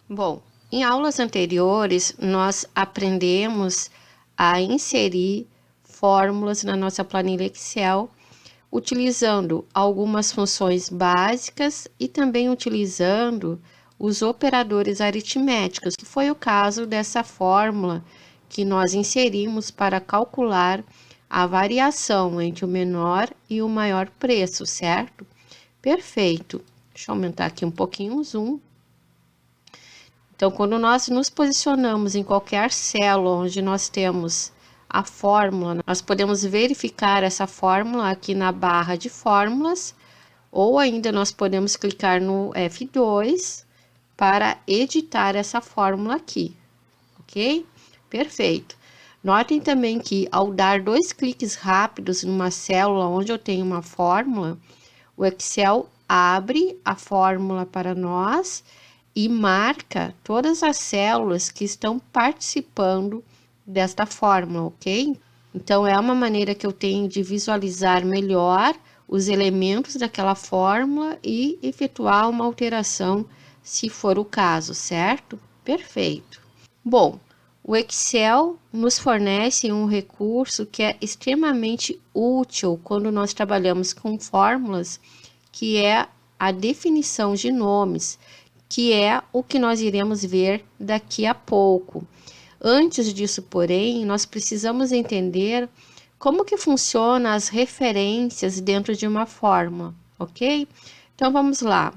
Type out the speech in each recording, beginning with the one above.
Bom, em aulas anteriores, nós aprendemos a inserir fórmulas na nossa planilha Excel, utilizando algumas funções básicas e também utilizando os operadores aritméticos, que foi o caso dessa fórmula que nós inserimos para calcular a variação entre o menor e o maior preço, certo? Perfeito. Deixa eu aumentar aqui um pouquinho o zoom. Então, quando nós nos posicionamos em qualquer célula onde nós temos a fórmula, nós podemos verificar essa fórmula aqui na barra de fórmulas, ou ainda nós podemos clicar no F2 para editar essa fórmula aqui, ok? Perfeito. Notem também que ao dar 2 cliques rápidos numa célula onde eu tenho uma fórmula, o Excel abre a fórmula para nós e marca todas as células que estão participando desta fórmula, ok? Então, é uma maneira que eu tenho de visualizar melhor os elementos daquela fórmula e efetuar uma alteração, se for o caso, certo? Perfeito. Bom, o Excel nos fornece um recurso que é extremamente útil quando nós trabalhamos com fórmulas, que é a definição de nomes, que é o que nós iremos ver daqui a pouco. Antes disso, porém, nós precisamos entender como que funciona as referências dentro de uma fórmula, ok? Então, vamos lá.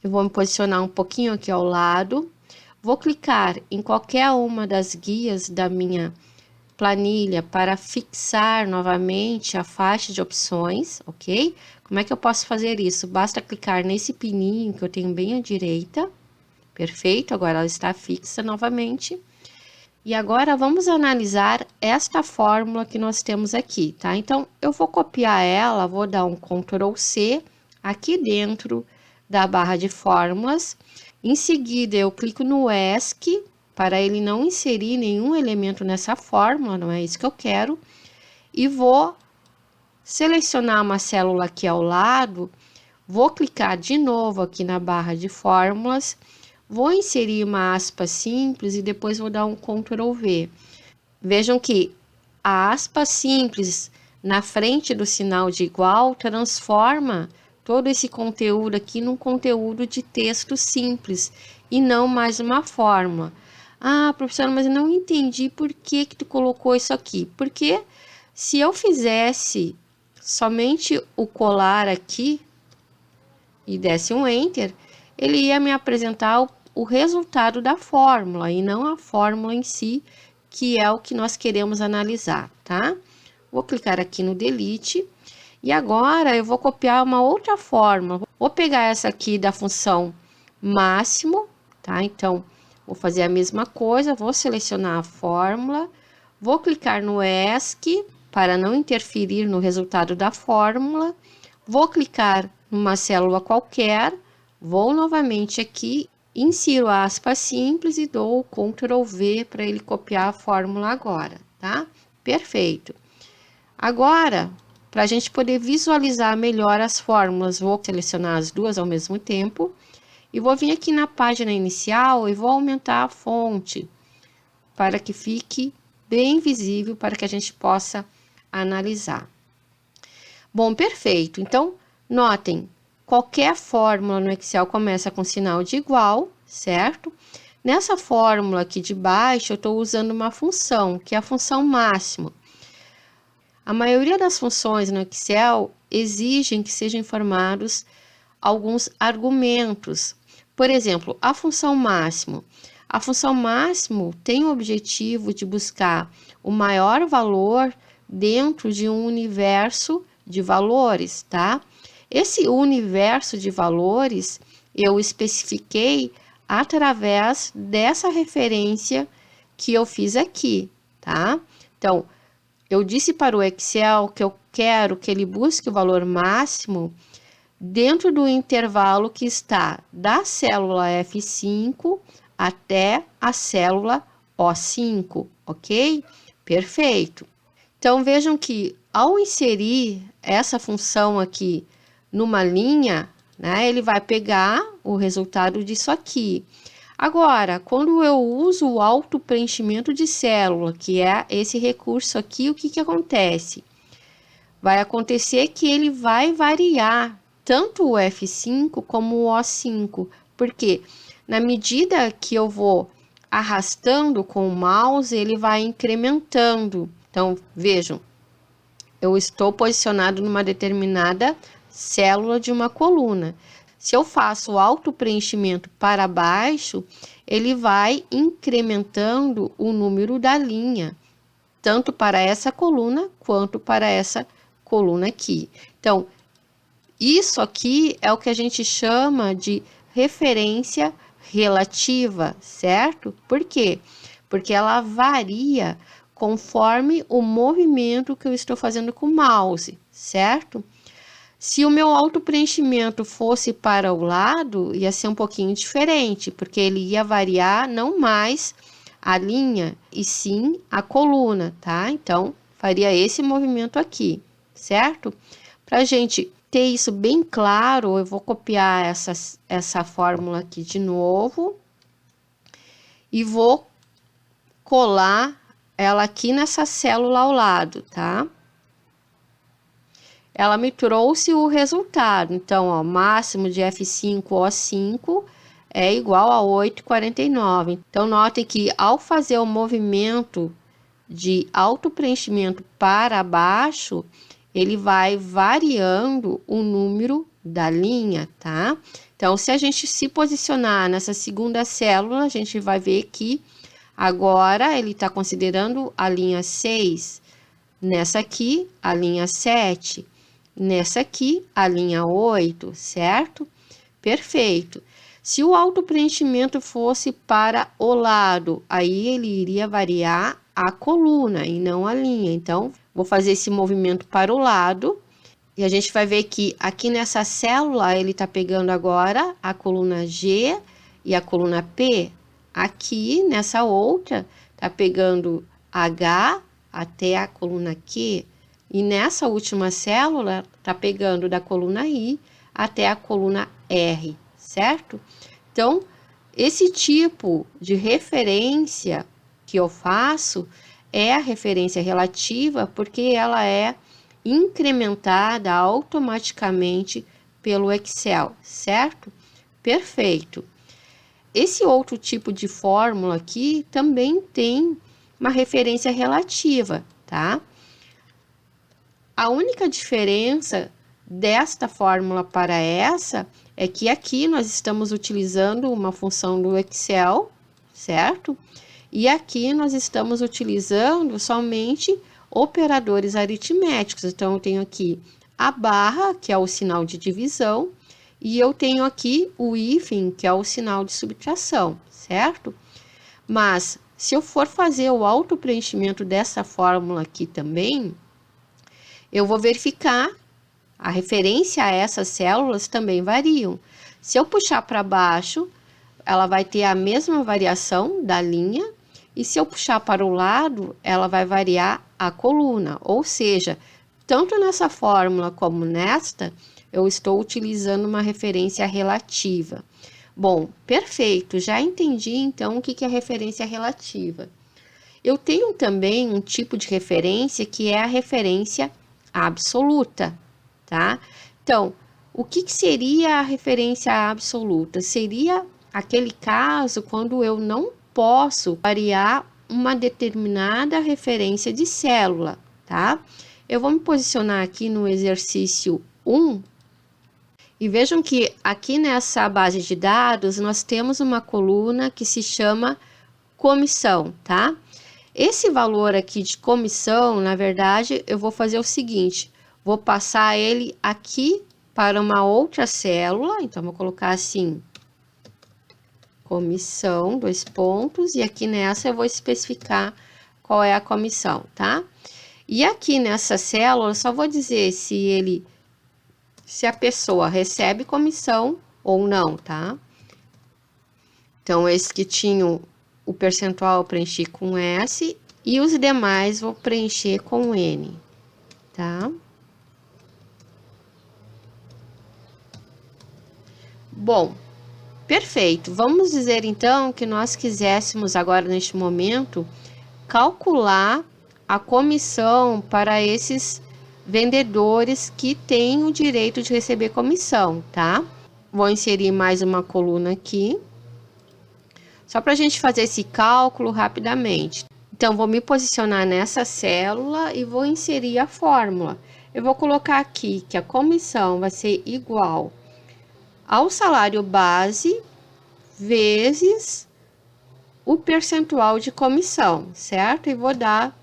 Eu vou me posicionar um pouquinho aqui ao lado. Vou clicar em qualquer uma das guias da minha planilha para fixar novamente a faixa de opções, ok? Como é que eu posso fazer isso? Basta clicar nesse pininho que eu tenho bem à direita. Perfeito, agora ela está fixa novamente. E agora vamos analisar esta fórmula que nós temos aqui, tá? Então, eu vou copiar ela, vou dar um Ctrl C aqui dentro da barra de fórmulas. Em seguida, eu clico no ESC para ele não inserir nenhum elemento nessa fórmula, não é isso que eu quero. E vou selecionar uma célula aqui ao lado, vou clicar de novo aqui na barra de fórmulas, vou inserir uma aspa simples e depois vou dar um Ctrl V. Vejam que a aspa simples na frente do sinal de igual transforma todo esse conteúdo aqui num conteúdo de texto simples e não mais uma fórmula. Ah, professora, mas eu não entendi por que tu colocou isso aqui. Porque se eu fizesse somente o colar aqui e desse um Enter, ele ia me apresentar o resultado da fórmula e não a fórmula em si, que é o que nós queremos analisar, tá? Vou clicar aqui no Delete e agora eu vou copiar uma outra fórmula. Vou pegar essa aqui da função máximo, tá? Então, vou fazer a mesma coisa, vou selecionar a fórmula, vou clicar no ESC para não interferir no resultado da fórmula, vou clicar numa célula qualquer, vou novamente aqui, insiro a aspa simples e dou o Ctrl V para ele copiar a fórmula agora, tá? Perfeito. Agora, para a gente poder visualizar melhor as fórmulas, vou selecionar as duas ao mesmo tempo e vou vir aqui na página inicial e vou aumentar a fonte para que fique bem visível, para que a gente possa analisar. Bom, perfeito. Então, notem, qualquer fórmula no Excel começa com sinal de igual, certo? Nessa fórmula aqui de baixo, eu estou usando uma função, que é a função máximo. A maioria das funções no Excel exigem que sejam informados alguns argumentos. Por exemplo, a função máximo. A função máximo tem o objetivo de buscar o maior valor dentro de um universo de valores, tá? Esse universo de valores eu especifiquei através dessa referência que eu fiz aqui, tá? Então, eu disse para o Excel que eu quero que ele busque o valor máximo dentro do intervalo que está da célula F5 até a célula O5, ok? Perfeito. Então, vejam que ao inserir essa função aqui numa linha, né? Ele vai pegar o resultado disso aqui. Agora, quando eu uso o auto-preenchimento de célula, que é esse recurso aqui, o que que acontece? Vai acontecer que ele vai variar tanto o F5 como o O5, porque na medida que eu vou arrastando com o mouse, ele vai incrementando. Então, vejam, eu estou posicionado numa determinada célula de uma coluna. Se eu faço o auto-preenchimento para baixo, ele vai incrementando o número da linha, tanto para essa coluna quanto para essa coluna aqui. Então, isso aqui é o que a gente chama de referência relativa, certo? Por quê? Porque ela varia conforme o movimento que eu estou fazendo com o mouse, certo? Se o meu auto-preenchimento fosse para o lado, ia ser um pouquinho diferente, porque ele ia variar não mais a linha, e sim a coluna, tá? Então, faria esse movimento aqui, certo? Para a gente ter isso bem claro, eu vou copiar essa fórmula aqui de novo e vou colar ela aqui nessa célula ao lado, tá? Ela me trouxe o resultado. Então, ó, máximo de F5 O5 é igual a 8,49. Então, notem que ao fazer o movimento de auto-preenchimento para baixo, ele vai variando o número da linha, tá? Então, se a gente se posicionar nessa segunda célula, a gente vai ver que agora ele está considerando a linha 6, nessa aqui, a linha 7. Nessa aqui, a linha 8, certo? Perfeito. Se o auto-preenchimento fosse para o lado, aí ele iria variar a coluna e não a linha. Então, vou fazer esse movimento para o lado e a gente vai ver que aqui nessa célula ele está pegando agora a coluna G e a coluna P. Aqui nessa outra, está pegando H até a coluna Q. E nessa última célula, está pegando da coluna I até a coluna R, certo? Então, esse tipo de referência que eu faço é a referência relativa, porque ela é incrementada automaticamente pelo Excel, certo? Perfeito. Esse outro tipo de fórmula aqui também tem uma referência relativa, tá? A única diferença desta fórmula para essa é que aqui nós estamos utilizando uma função do Excel, certo? E aqui nós estamos utilizando somente operadores aritméticos. Então, eu tenho aqui a barra, que é o sinal de divisão, e eu tenho aqui o hífen, que é o sinal de subtração, certo? Mas, se eu for fazer o auto-preenchimento dessa fórmula aqui também, eu vou verificar a referência a essas células também variam. Se eu puxar para baixo, ela vai ter a mesma variação da linha, e se eu puxar para o lado, ela vai variar a coluna. Ou seja, tanto nessa fórmula como nesta, eu estou utilizando uma referência relativa. Bom, perfeito, já entendi então o que é referência relativa. Eu tenho também um tipo de referência que é a referência absoluta, tá? Então, o que seria a referência absoluta? Seria aquele caso quando eu não posso variar uma determinada referência de célula, tá? Eu vou me posicionar aqui no exercício 1 e vejam que aqui nessa base de dados nós temos uma coluna que se chama comissão, tá? Esse valor aqui de comissão, na verdade, eu vou fazer o seguinte, vou passar ele aqui para uma outra célula, então vou colocar assim, comissão, 2 pontos, e aqui nessa eu vou especificar qual é a comissão, tá? E aqui nessa célula, eu só vou dizer se a pessoa recebe comissão ou não, tá? Então, esse que tinha o percentual eu preenchi com S e os demais vou preencher com N, tá? Bom, perfeito. Vamos dizer então que nós quiséssemos agora neste momento calcular a comissão para esses vendedores que têm o direito de receber comissão, tá? Vou inserir mais uma coluna aqui, só para a gente fazer esse cálculo rapidamente. Então, vou me posicionar nessa célula e vou inserir a fórmula. Eu vou colocar aqui que a comissão vai ser igual ao salário base vezes o percentual de comissão, certo? E vou dar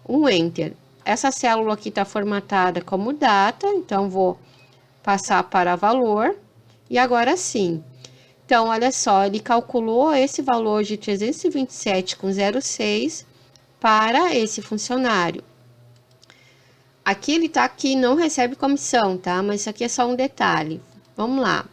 um Enter. Essa célula aqui está formatada como data, então vou passar para valor. E agora sim. Então, olha só, ele calculou esse valor de 327,06 para esse funcionário. Aqui ele tá aqui, não recebe comissão, tá? Mas isso aqui é só um detalhe. Vamos lá.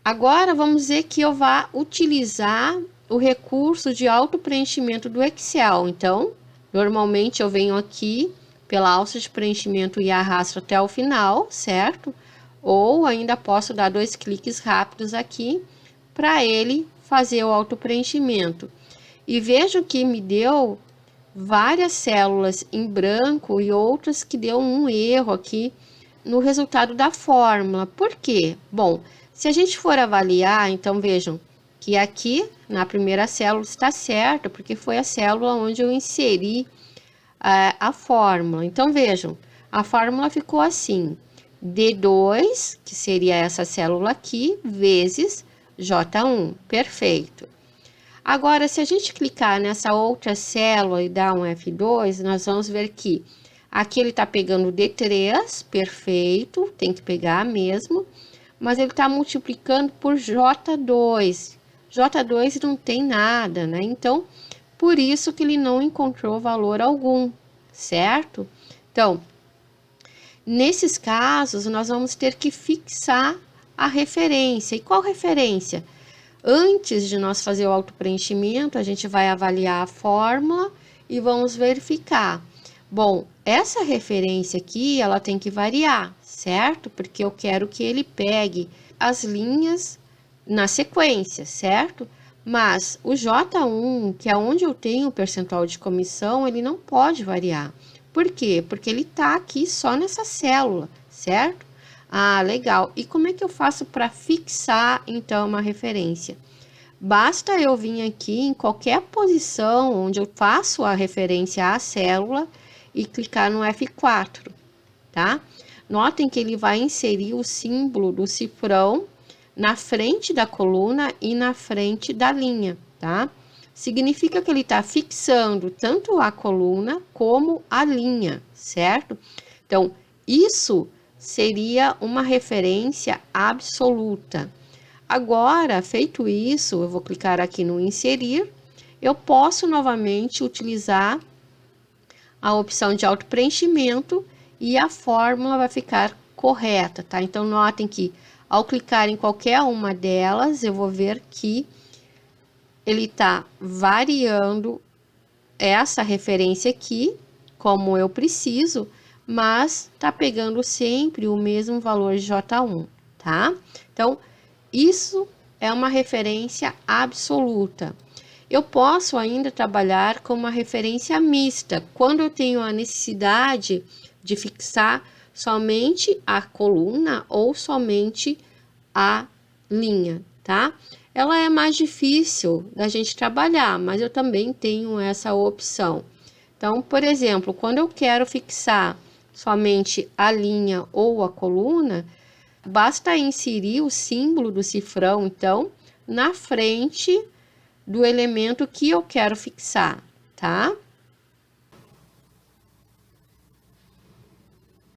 Agora, vamos dizer que eu vá utilizar o recurso de auto-preenchimento do Excel. Então, normalmente eu venho aqui pela alça de preenchimento e arrasto até o final, certo? Ou ainda posso dar 2 cliques rápidos aqui para ele fazer o auto-preenchimento. E vejo que me deu várias células em branco e outras que deu um erro aqui no resultado da fórmula. Por quê? Bom, se a gente for avaliar, então vejam que aqui na primeira célula está certo, porque foi a célula onde eu inseri a fórmula. Então vejam, a fórmula ficou assim: D2, que seria essa célula aqui, vezes J1. Perfeito. Agora, se a gente clicar nessa outra célula e dar um F2, nós vamos ver que aqui ele está pegando D3, perfeito, tem que pegar mesmo, mas ele está multiplicando por J2. J2 não tem nada, né? Então, por isso que ele não encontrou valor algum, certo? Então, nesses casos, nós vamos ter que fixar a referência. E qual referência? Antes de nós fazer o auto-preenchimento, a gente vai avaliar a fórmula e vamos verificar. Bom, essa referência aqui, ela tem que variar, certo? Porque eu quero que ele pegue as linhas na sequência, certo? Mas o J1, que é onde eu tenho o percentual de comissão, ele não pode variar. Por quê? Porque ele está aqui só nessa célula, certo? Ah, legal. E como é que eu faço para fixar, então, uma referência? Basta eu vir aqui em qualquer posição onde eu faço a referência à célula e clicar no F4, tá? Notem que ele vai inserir o símbolo do cifrão na frente da coluna e na frente da linha, tá? Significa que ele está fixando tanto a coluna como a linha, certo? Então, isso seria uma referência absoluta. Agora, feito isso, eu vou clicar aqui no inserir, eu posso novamente utilizar a opção de auto-preenchimento e a fórmula vai ficar correta, tá? Então, notem que ao clicar em qualquer uma delas, eu vou ver que ele está variando essa referência aqui, como eu preciso, mas tá pegando sempre o mesmo valor de J1, tá? Então, isso é uma referência absoluta. Eu posso ainda trabalhar com uma referência mista, quando eu tenho a necessidade de fixar somente a coluna ou somente a linha, tá? Ela é mais difícil da gente trabalhar, mas eu também tenho essa opção. Então, por exemplo, quando eu quero fixar somente a linha ou a coluna, basta inserir o símbolo do cifrão, então, na frente do elemento que eu quero fixar, tá?